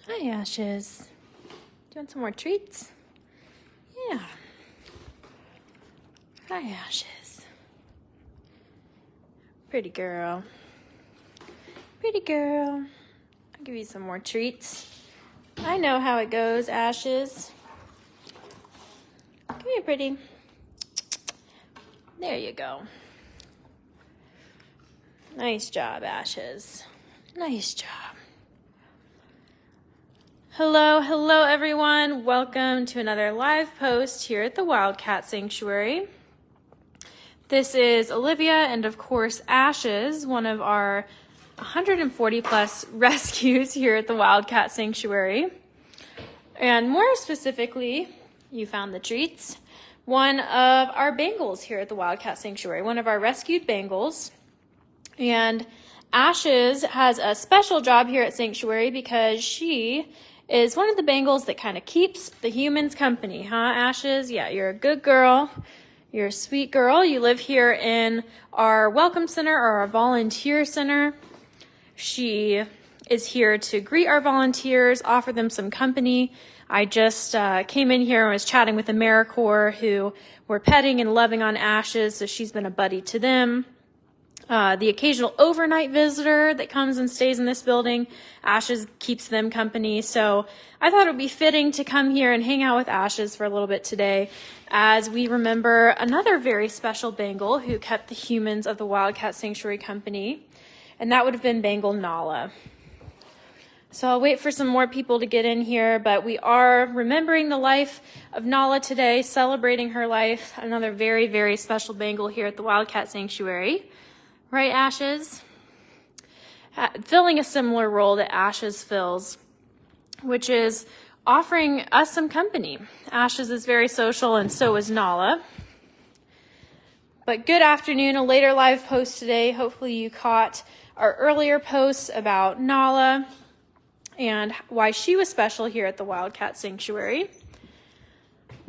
Hi, Ashes. Do you want some more treats? Yeah. Hi, Ashes. Pretty girl. Pretty girl. I'll give you some more treats. I know how it goes, Ashes. Come here, pretty. There you go. Nice job, Ashes. Nice job. Hello everyone. Welcome to another live post here at the Wildcat Sanctuary. This is Olivia and of course Ashes, one of our 140 plus rescues here at the Wildcat Sanctuary. And more specifically, you found the treats, one of our Bengals here at the Wildcat Sanctuary, one of our rescued Bengals. And Ashes has a special job here at Sanctuary because she is one of the Bengals that kind of keeps the humans company, huh, Ashes? Yeah, you're a good girl. You're a sweet girl. You live here in our welcome center or our volunteer center. She is here to greet our volunteers, offer them some company. I just came in here and was chatting with AmeriCorps who were petting and loving on Ashes, so she's been a buddy to them. The occasional overnight visitor that comes and stays in this building, Ashes keeps them company. So I thought it would be fitting to come here and hang out with Ashes for a little bit today as we remember another very special Bengal who kept the humans of the Wildcat Sanctuary company, and that would have been Bengal Nala. So I'll wait for some more people to get in here, but we are remembering the life of Nala today, celebrating her life, another very, very special Bengal here at the Wildcat Sanctuary. Right, Ashes? Filling a similar role that Ashes fills, which is offering us some company. Ashes is very social, and so is Nala. But good afternoon, a later live post today. Hopefully you caught our earlier posts about Nala and why she was special here at the Wildcat Sanctuary.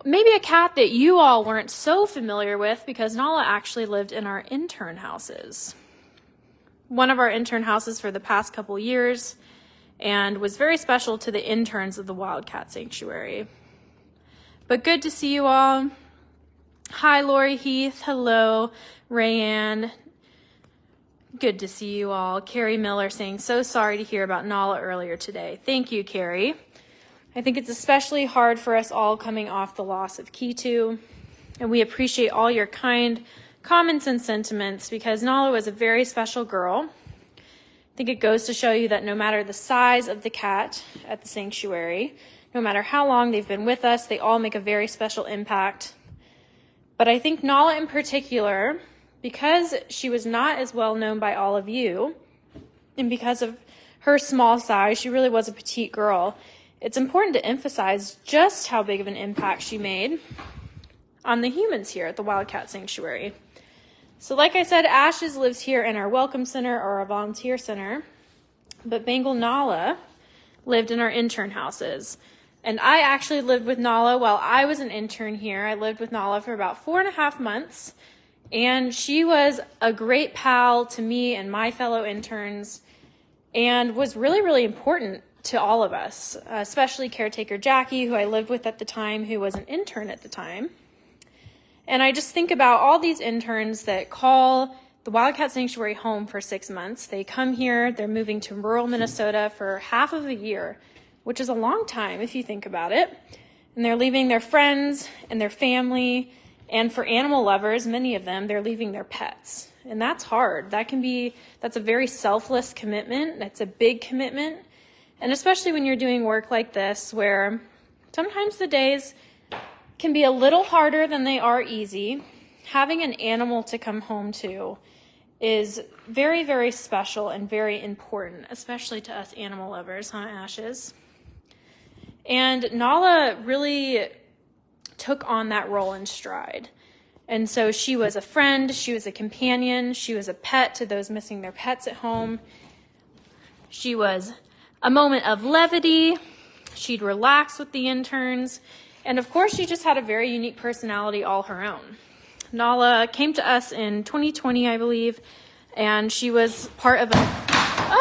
Maybe a cat that you all weren't so familiar with because Nala actually lived in our intern houses. One of our intern houses for the past couple years and was very special to the interns of the Wildcat Sanctuary. But good to see you all. Hi, Lori Heath. Hello, Rayanne. Good to see you all. Carrie Miller saying, so sorry to hear about Nala earlier today. Thank you, Carrie. I think it's especially hard for us all coming off the loss of Kitu, and we appreciate all your kind comments and sentiments because Nala was a very special girl. I think it goes to show you that no matter the size of the cat at the sanctuary, no matter how long they've been with us, they all make a very special impact. But I think Nala in particular, because she was not as well known by all of you, and because of her small size, she really was a petite girl. It's important to emphasize just how big of an impact she made on the humans here at the Wildcat Sanctuary. So like I said, Ashes lives here in our welcome center or our volunteer center, but Bengal Nala lived in our intern houses. And I actually lived with Nala while I was an intern here. I lived with Nala for about 4.5 months, and she was a great pal to me and my fellow interns and was really, really important to all of us, especially caretaker Jackie, who I lived with at the time, who was an intern at the time. And I just think about all these interns that call the Wildcat Sanctuary home for 6 months. They come here, they're moving to rural Minnesota for half of a year, which is a long time if you think about it. And they're leaving their friends and their family, and for animal lovers, many of them, they're leaving their pets. And that's hard. That's a very selfless commitment. That's a big commitment. And especially when you're doing work like this, where sometimes the days can be a little harder than they are easy, having an animal to come home to is very, very special and very important, especially to us animal lovers, huh, Ashes? And Nala really took on that role in stride. And so she was a friend, she was a companion, she was a pet to those missing their pets at home. She was a moment of levity. She'd relax with the interns. And of course, she just had a very unique personality all her own. Nala came to us in 2020, I believe, and she was part of a...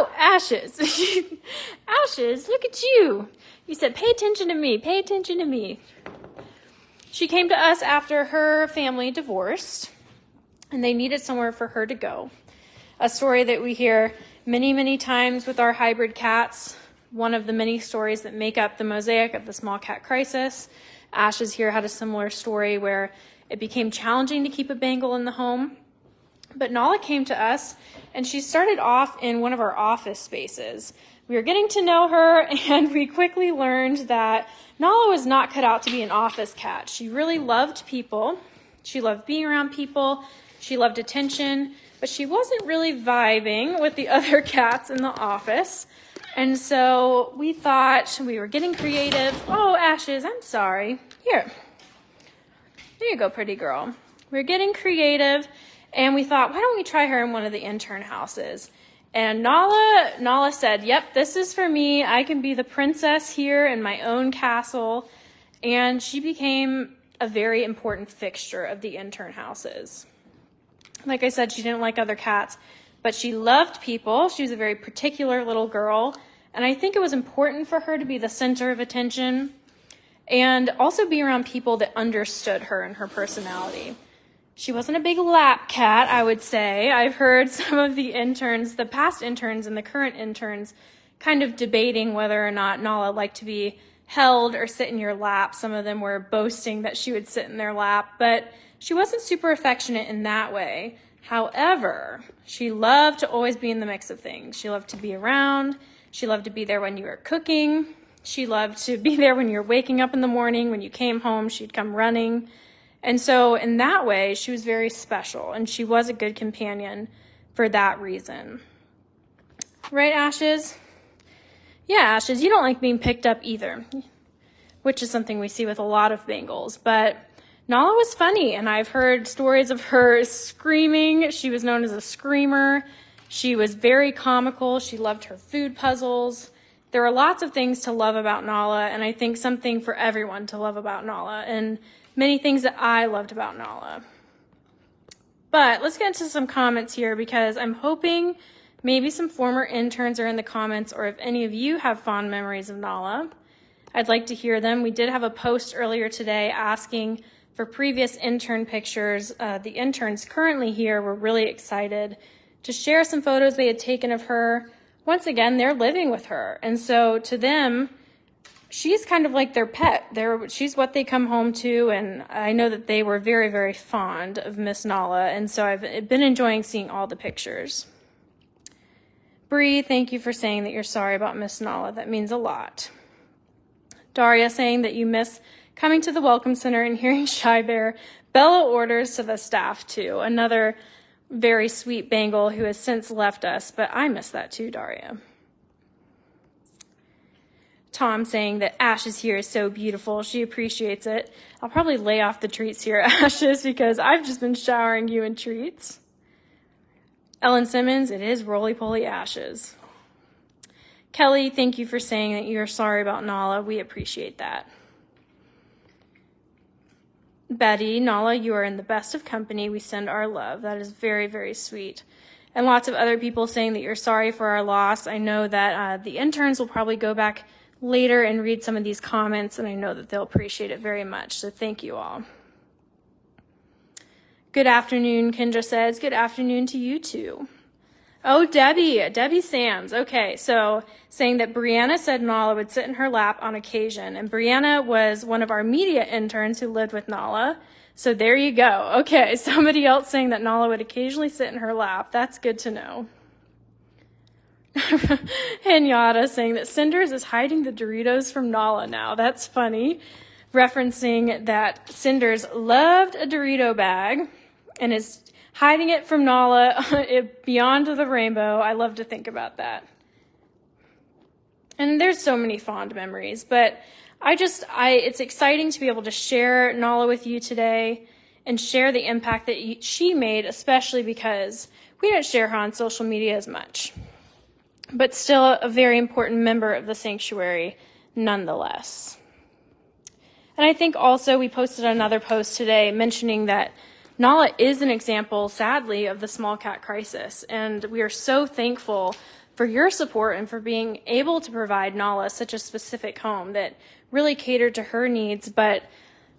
Oh, Ashes. Ashes, look at you. You said, pay attention to me, pay attention to me. She came to us after her family divorced, and they needed somewhere for her to go. A story that we hear many, many times with our hybrid cats. One of the many stories that make up the mosaic of the small cat crisis. Ashes here had a similar story where it became challenging to keep a Bengal in the home. But Nala came to us, and she started off in one of our office spaces. We were getting to know her, and we quickly learned that Nala was not cut out to be an office cat. She really loved people. She loved being around people. She loved attention, but she wasn't really vibing with the other cats in the office. And so we thought we were getting creative. Oh, Ashes, I'm sorry. Here. There you go, pretty girl. We were getting creative, and we thought, why don't we try her in one of the intern houses? And Nala said, yep, this is for me. I can be the princess here in my own castle. And she became a very important fixture of the intern houses. Like I said, she didn't like other cats, but she loved people. She was a very particular little girl. And I think it was important for her to be the center of attention and also be around people that understood her and her personality. She wasn't a big lap cat, I would say. I've heard some of the interns, the past interns and the current interns, kind of debating whether or not Nala liked to be held or sit in your lap. Some of them were boasting that she would sit in their lap, but she wasn't super affectionate in that way. However, she loved to always be in the mix of things. She loved to be around. She loved to be there when you were cooking. She loved to be there when you were waking up in the morning. When you came home, she'd come running. And so in that way, she was very special, and she was a good companion for that reason. Right, Ashes? Yeah, Ashes, you don't like being picked up either, which is something we see with a lot of Bengals. But Nala was funny, and I've heard stories of her screaming. She was known as a screamer. She was very comical. She loved her food puzzles. There are lots of things to love about Nala, and I think something for everyone to love about Nala, and many things that I loved about Nala. But let's get into some comments here, because I'm hoping maybe some former interns are in the comments, or if any of you have fond memories of Nala, I'd like to hear them. We did have a post earlier today asking for previous intern pictures. The interns currently here were really excited to share some photos they had taken of her. Once again, they're living with her. And so to them, she's kind of like their pet. She's what they come home to. And I know that they were very, very fond of Miss Nala. And so I've been enjoying seeing all the pictures. Bree, thank you for saying that you're sorry about Miss Nala. That means a lot. Daria saying that you miss coming to the Welcome Center and hearing Shy Bear bellow orders to the staff too. Another very sweet Bengal who has since left us, but I miss that too, Daria. Tom saying that Ashes here is so beautiful. She appreciates it. I'll probably lay off the treats here, Ashes, because I've just been showering you in treats. Ellen Simmons, it is roly-poly Ashes. Kelly, thank you for saying that you're sorry about Nala. We appreciate that. Betty, Nala, you are in the best of company. We send our love. That is very, very sweet. And lots of other people saying that you're sorry for our loss. I know that the interns will probably go back later and read some of these comments, and I know that they'll appreciate it very much. So thank you all. Good afternoon, Kendra says. Good afternoon to you too. Oh, Debbie Sams. Okay, so saying that Brianna said Nala would sit in her lap on occasion. And Brianna was one of our media interns who lived with Nala. So there you go. Okay, somebody else saying that Nala would occasionally sit in her lap. That's good to know. Henyata saying that Cinders is hiding the Doritos from Nala now. That's funny. Referencing that Cinders loved a Dorito bag and is hiding it from Nala beyond the rainbow. I love to think about that. And there's so many fond memories, but it's exciting to be able to share Nala with you today and share the impact that she made, especially because we don't share her on social media as much, but still a very important member of the sanctuary nonetheless. And I think also we posted another post today mentioning that Nala is an example, sadly, of the small cat crisis. And we are so thankful for your support and for being able to provide Nala such a specific home that really catered to her needs. But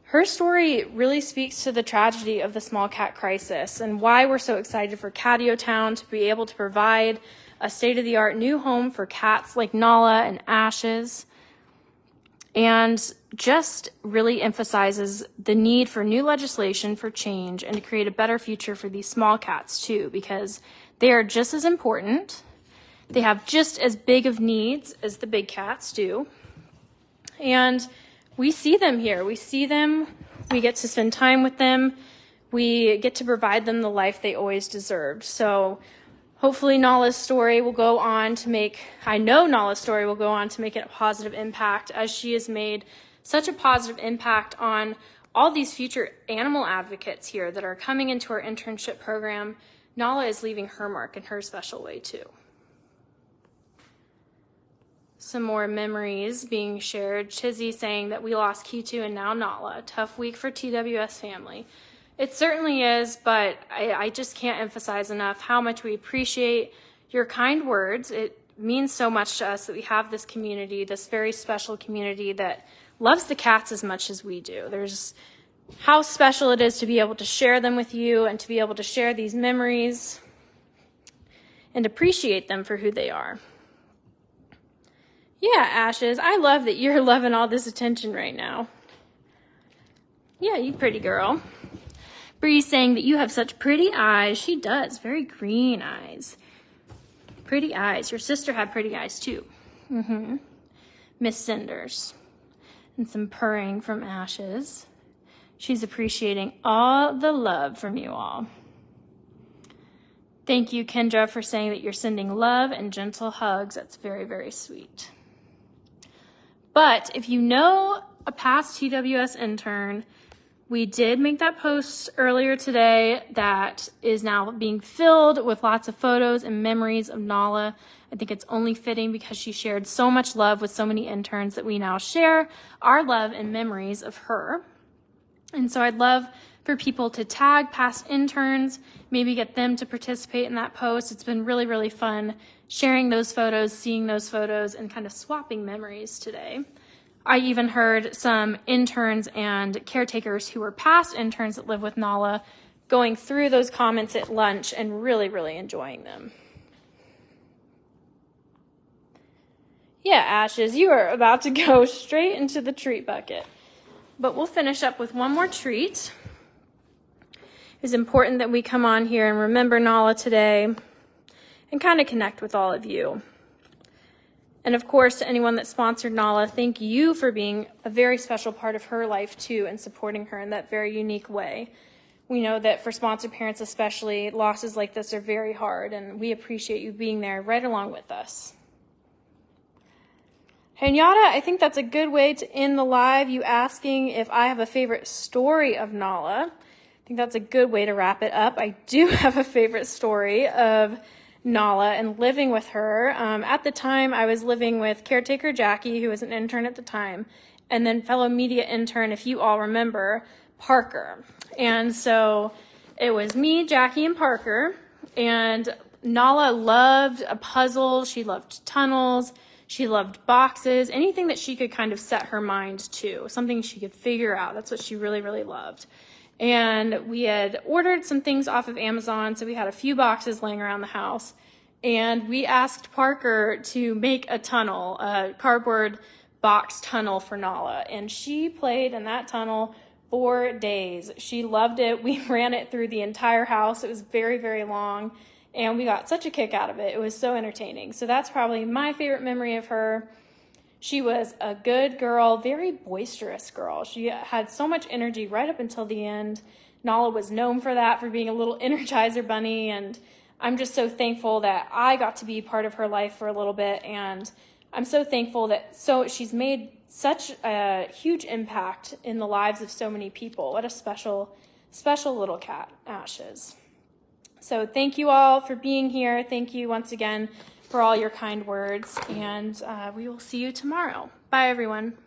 her story really speaks to the tragedy of the small cat crisis and why we're so excited for Catio Town to be able to provide a state-of-the-art new home for cats like Nala and Ashes, and just really emphasizes the need for new legislation for change and to create a better future for these small cats too, because they are just as important. They have just as big of needs as the big cats do. And we see them here. We see them. We get to spend time with them. We get to provide them the life they always deserved. So hopefully Nala's story will go on to make, I know Nala's story will go on to make a positive impact, as she has made such a positive impact on all these future animal advocates here that are coming into our internship program. Nala is leaving her mark in her special way too. Some more memories being shared. Chizzy saying that we lost Kitu and now Nala. Tough week for TWS family. It certainly is, but I just can't emphasize enough how much we appreciate your kind words. It means so much to us that we have this community, this very special community that loves the cats as much as we do. There's how special it is to be able to share them with you and to be able to share these memories and appreciate them for who they are. Yeah, Ashes, I love that you're loving all this attention right now. Yeah, you pretty girl. Bree's saying that you have such pretty eyes. She does, very green eyes. Pretty eyes. Your sister had pretty eyes too. Miss Cinders. And some purring from Ashes. She's appreciating all the love from you all. Thank you, Kendra, for saying that you're sending love and gentle hugs. That's very, very sweet. But if you know a past TWS intern, we did make that post earlier today that is now being filled with lots of photos and memories of Nala. I think it's only fitting because she shared so much love with so many interns that we now share our love and memories of her. And so I'd love for people to tag past interns, maybe get them to participate in that post. It's been really, really fun sharing those photos, seeing those photos, and kind of swapping memories today. I even heard some interns and caretakers who were past interns that live with Nala going through those comments at lunch and really, really enjoying them. Yeah, Ashes, you are about to go straight into the treat bucket. But we'll finish up with one more treat. It's important that we come on here and remember Nala today and kind of connect with all of you. And of course, to anyone that sponsored Nala, thank you for being a very special part of her life too and supporting her in that very unique way. We know that for sponsor parents especially, losses like this are very hard, and we appreciate you being there right along with us. Henyata, I think that's a good way to end the live. You asking if I have a favorite story of Nala. I think that's a good way to wrap it up. I do have a favorite story of Nala and living with her. At the time, I was living with caretaker Jackie, who was an intern at the time, and then fellow media intern, if you all remember, Parker. And so it was me, Jackie, and Parker. And Nala loved a puzzle. She loved tunnels. She loved boxes, anything that she could kind of set her mind to, something she could figure out. That's what she really, really loved. And we had ordered some things off of Amazon, so we had a few boxes laying around the house. And we asked Parker to make a tunnel, a cardboard box tunnel for Nala. And she played in that tunnel for days. She loved it. We ran it through the entire house. It was very, very long. And we got such a kick out of it. It was so entertaining. So that's probably my favorite memory of her. She was a good girl, very boisterous girl. She had so much energy right up until the end. Nala was known for that, for being a little Energizer bunny. And I'm just so thankful that I got to be part of her life for a little bit. And I'm so thankful that she's made such a huge impact in the lives of so many people. What a special, special little cat, Ashes. So thank you all for being here. Thank you once again for all your kind words, and we will see you tomorrow. Bye, everyone.